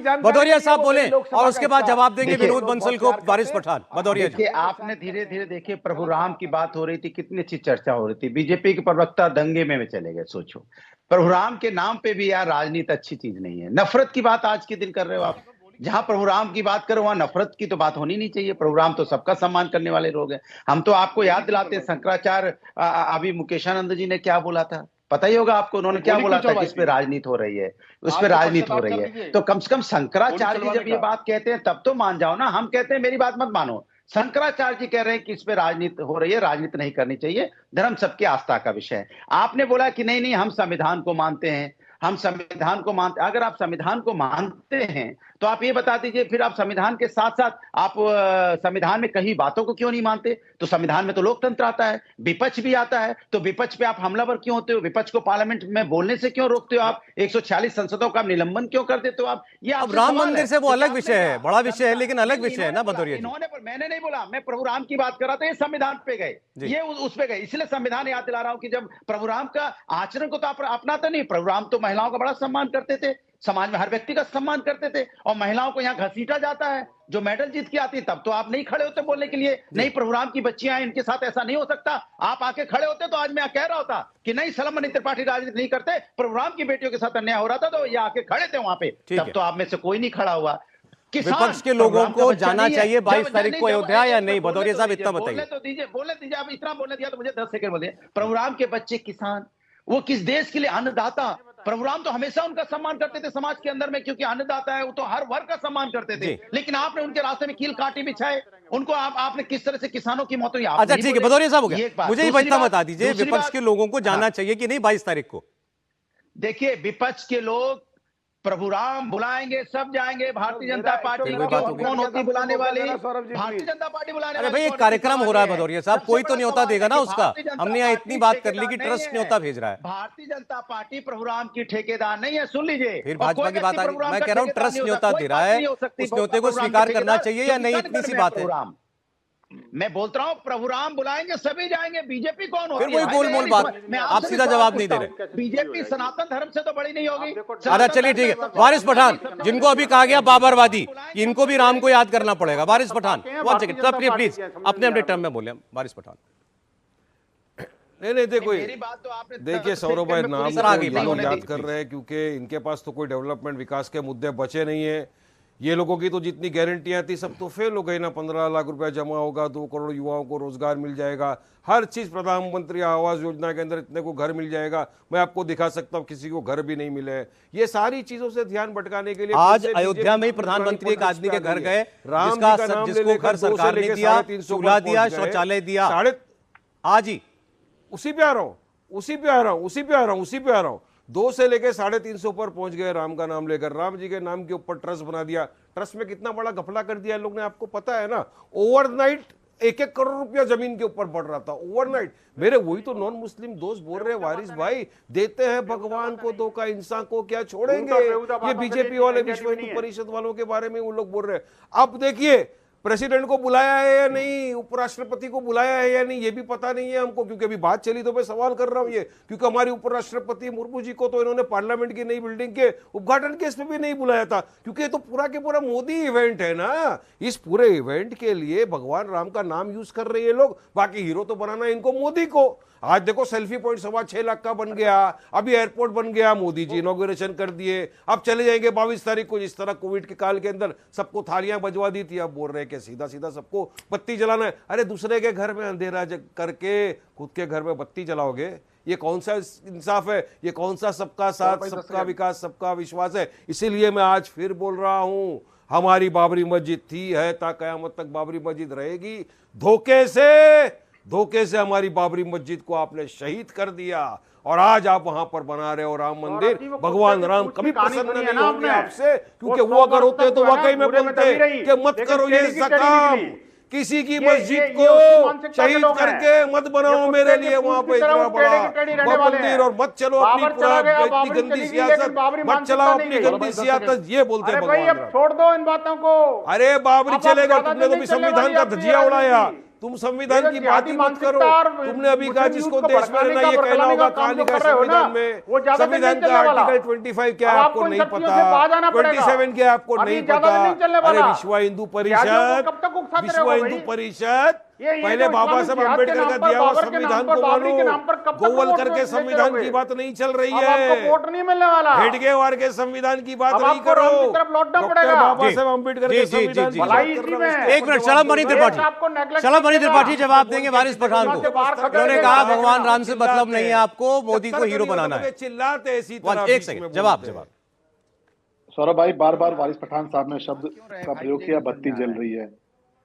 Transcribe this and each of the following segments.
भदौरिया साहब बोले और उसके बाद जवाब देंगे विनोद बंसल को वारिस पठान। भदौरिया जी, आपने धीरे धीरे देखिए, प्रभु राम की बात हो रही थी, कितनी अच्छी चर्चा हो रही थी, बीजेपी के प्रवक्ता दंगे में चले गए। सोचो, प्रभु राम के नाम पे भी यार राजनीति अच्छी चीज नहीं है। नफरत की बात आज के दिन कर रहे हो आप। जहां प्रभु राम की बात करो वहां नफरत की तो बात होनी नहीं चाहिए। प्रभु राम तो सबका सम्मान करने वाले लोग हैं। हम तो आपको याद दिलाते हैं, शंकराचार्य अभी मुकेशानंद जी ने क्या बोला था, पता ही होगा आपको। उन्होंने क्या बोला था कि इस पे राजनीति हो रही है, उस पे राजनीति हो रही है। तो कम से कम शंकराचार्य जी जब ये बात कहते हैं तब तो मान जाओ ना। हम कहते हैं मेरी बात मत मानो, शंकराचार्य जी कह रहे हैं कि इस पे राजनीति हो रही है, राजनीति नहीं करनी चाहिए, धर्म सबकी आस्था का विषय है। आपने बोला कि नहीं नहीं हम संविधान को मानते हैं, हम संविधान को मानते। अगर आप संविधान को मानते हैं तो आप ये बता दीजिए, फिर आप संविधान के साथ साथ आप संविधान में कई बातों को क्यों नहीं मानते? तो संविधान में तो लोकतंत्र आता है, विपक्ष भी आता है, तो विपक्ष पे आप हमलावर क्यों होते हो? विपक्ष को पार्लियामेंट में बोलने से क्यों रोकते हो आप? 146 संसदों का निलंबन क्यों कर देते हो आप? ये अब राम मंदिर से वो अलग विषय है, बड़ा विषय है, लेकिन अलग विषय है ना भदौरिया जी। इन्होंने, मैंने नहीं बोला, मैं प्रभु राम की बात कर रहा था। ये संविधान पे गए, ये उस पे गए, इसलिए संविधान याद दिला रहा हूं कि जब प्रभु राम का आचरण को तो आप अपनाते नहीं। प्रभु राम तो महिलाओं का बड़ा सम्मान करते थे, समाज में हर व्यक्ति का सम्मान करते थे, और महिलाओं को यहाँ घसीटा जाता है जो मेडल जीत के आती है, तब तो आप नहीं खड़े होते बोलने के लिए। नहीं, प्रभु राम की बच्चियां हैं, इनके साथ ऐसा नहीं हो सकता। आप आके खड़े होते तो आज मैं कह रहा होता कि नहीं सलमान त्रिपाठी राजनीति नहीं करते, प्रभु राम की बेटियों के साथ अन्याय हो रहा था तो ये आके खड़े थे वहां पे। तब तो आप में से कोई नहीं खड़ा हुआ। विपक्ष के लोगों को जाना चाहिए 22 तारीख को अयोध्या या नहीं? भदौरिया साहब इतना बताइए। बोलने दीजिए, आप इतना बोलने दिया तो मुझे 10 सेकंड बोलिए। प्रभु राम के बच्चे किसान, वो किस देश के लिए अन्नदाता। प्रभु राम तो हमेशा उनका सम्मान करते थे समाज के अंदर में, क्योंकि अन्नदाता है वो तो हर वर्ग का सम्मान करते थे। लेकिन आपने उनके रास्ते में कील कांटे बिछाए, उनको आपने किस तरह से किसानों की मौत हुई। अच्छा ठीक है, भदौरिया साहब हो गया, मुझे ये इतना बता दीजिए, विपक्ष के लोगों को जाना चाहिए कि नहीं 22 तारीख को? देखिए, विपक्ष के लोग प्रभु राम बुलाएंगे, सब जाएंगे। भारतीय जनता पार्टी कौन होती बुलाने वाली? भारतीय जनता पार्टी बुलाने वाली। अरे भाई एक कार्यक्रम हो रहा है भदौरिया साहब, कोई तो न्योता देगा ना उसका। हमने यहाँ इतनी बात कर ली कि ट्रस्ट न्योता भेज रहा है। भारतीय जनता पार्टी प्रभु राम की ठेकेदार नहीं है, सुन लीजिए। फिर भाजपा की बात आ गई, मैं कह रहा हूँ ट्रस्ट न्योता दे रहा है, उस न्योते को स्वीकार करना चाहिए या नहीं? इतनी सी बात है। मैं बोलता हूँ प्रभु राम बुलाएंगे, सभी जाएंगे। बीजेपी कौन होगी? फिर वही गोलमोल बात, आप सीधा जवाब नहीं दे रहे। बीजेपी सनातन धर्म से तो बड़ी नहीं होगी। अच्छा चलिए ठीक है, वारिस पठान, जिनको अभी कहा गया बाबरवादी, इनको भी राम को याद करना पड़ेगा। वारिस पठान, वन सेकंड, सब प्लीज अपने अपने टर्म में बोले। वारिस पठान नहीं देखो, मेरी बात तो आपने देखिए सौरभ भाई नाम को याद कर रहे हैं क्योंकि इनके पास तो कोई डेवलपमेंट विकास के मुद्दे बचे नहीं है। ये लोगों की तो जितनी गारंटियां थी सब तो फेल हो गई ना। 15 लाख रुपया जमा होगा, 2 करोड़ युवाओं को रोजगार मिल जाएगा, हर चीज प्रधानमंत्री आवास योजना के अंदर इतने को घर मिल जाएगा। मैं आपको दिखा सकता हूँ किसी को घर भी नहीं मिले। ये सारी चीजों से ध्यान भटकाने के लिए आज अयोध्या में प्रधानमंत्री एक आदमी के घर गए, जिसको घर सरकार ने दिया, चूल्हा दिया, शौचालय दिया। आज ही उसी पे आ रहा हूँ 2 से लेकर 350 पर पहुंच गए राम का नाम लेकर। राम जी के नाम के ऊपर ट्रस्ट बना दिया। ट्रस्ट में कितना बड़ा घपला कर दिया लोग ने, आपको पता है ना। ओवरनाइट 1-1 करोड़ रुपया जमीन के ऊपर बढ़ रहा था, ओवरनाइट। मेरे वही तो नॉन मुस्लिम दोस्त बोल रहे हैं, वारिस भाई देते हैं भगवान को धोखा, इंसान को क्या छोड़ेंगे। ये बीजेपी वाले, विश्व हिंदू परिषद वालों के बारे में वो लोग बोल रहे हैं। अब देखिए प्रेसिडेंट को बुलाया है या नहीं, उपराष्ट्रपति को बुलाया है या नहीं, ये भी पता नहीं है हमको, क्योंकि अभी बात चली तो मैं सवाल कर रहा हूं ये, क्योंकि हमारी उपराष्ट्रपति मुर्मू जी को तो इन्होंने पार्लियामेंट की नई बिल्डिंग के उद्घाटन के इसमें भी नहीं बुलाया था, क्योंकि ये तो पूरा के पूरा मोदी इवेंट है ना। इस पूरे इवेंट के लिए भगवान राम का नाम यूज कर रहे हैं लोग, बाकी हीरो तो बनाना इनको मोदी को। आज देखो सेल्फी पॉइंट 6.25 लाख का बन गया, अभी एयरपोर्ट बन गया, मोदी जी इनॉग्रेशन कर दिए। अब चले जाएंगे 22 तारीख को। जिस तरह कोविड के काल के अंदर सबको थालियां बजवा दी थी, अब बोल रहे हैं कि सीधा सीधा सबको बत्ती जलाना है। अरे दूसरे के घर में अंधेरा करके खुद के घर में बत्ती जलाओगे? ये कौन सा इंसाफ है? ये कौन सा सबका साथ, सबका विकास, सबका विश्वास है? इसीलिए मैं आज फिर बोल रहा हूं, हमारी बाबरी मस्जिद थी, है, ता कयामत तक बाबरी मस्जिद रहेगी। धोखे से हमारी बाबरी मस्जिद को आपने शहीद कर दिया और आज आप वहां पर बना रहे हो राम मंदिर। भगवान राम कभी प्रसन्न नहीं होंगे आपसे, क्योंकि वो अगर होते तो वाकई में बोलते कि मत करो ये काम, किसी की मस्जिद को शहीद करके मत बनाओ मेरे लिए वहां पे इतना बड़ा मंदिर, और मत चलो अपनी गंदी सियासत, मत चलाओ अपनी गंदी सियासत, ये बोलते हैं भगवान। छोड़ दो इन बातों को। अरे बाबरी चलेगा, तुमने तो भी संविधान का धजिया उड़ाया। तुम संविधान की बात ही मत करो। तुमने अभी कहा जिसको देश में रहना ये कहना होगा, कहां लिखा संविधान में? संविधान का आर्टिकल 25 क्या है आपको नहीं पता? 27 क्या आपको नहीं पता? अरे विश्व हिंदू परिषद, विश्व हिंदू परिषद पहले बाबा साहब अम्बेडकर का दिया हुआ संविधान को मानो। गोवल करके संविधान की बात नहीं चल रही है, वोट नहीं मिलने वाला। हेडगेवार के संविधान की बात नहीं करो, डॉक्टर बाबा साहब अम्बेडकर के संविधान की बात कर रहे हो। एक मिनट, शलभ मणि त्रिपाठी, शलभ मणि त्रिपाठी जवाब देंगे वारिस पठान को। उन्होंने कहा भगवान राम से मतलब नहीं है आपको, मोदी को हीरो बनाना है। चिल्लाते इसी तरह। एक सेकंड, जवाब। सौरभ भाई, बार बार वारिस पठान साहब ने शब्द का प्रयोग किया, बत्ती जल रही है।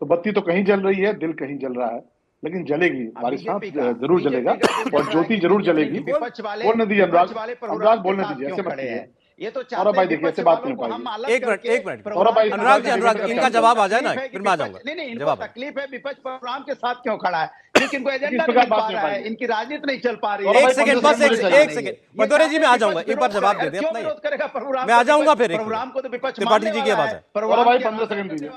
तो बत्ती तो कहीं जल रही है, दिल कहीं जल रहा है, लेकिन जलेगी। वारिस साहब जरूर जलेगा और ज्योति जरूर जलेगी। बोलने दीजिए अनुराग बोलने दीजिए, ऐसे मत कीजिए। ये तो सौरभ भाई देखिए, ऐसे बात नहीं हो पाएगी। एक मिनट सौरभ भाई, अनुराग इनका जवाब आ जाए ना, फिर मैं आ जाऊंगा। नहीं, इनको तकलीफ है विपक्ष परशुराम के साथ क्यों खड़ा है, क्योंकि इनको एजेंडा नहीं मिल पा रहा है, इनकी राजनीति नहीं चल पा रही है। एक सेकंड, बस एक सेकंड, भदौरे जी मैं आ जाऊंगा, एक बार जवाब दे दें अपना। करेगा परशुराम, मैं आ जाऊंगा फिर। परशुराम को तो विपक्ष त्रिपाठी जी की आवाज है। सौरभ भाई 15 सेकंड दीजिए।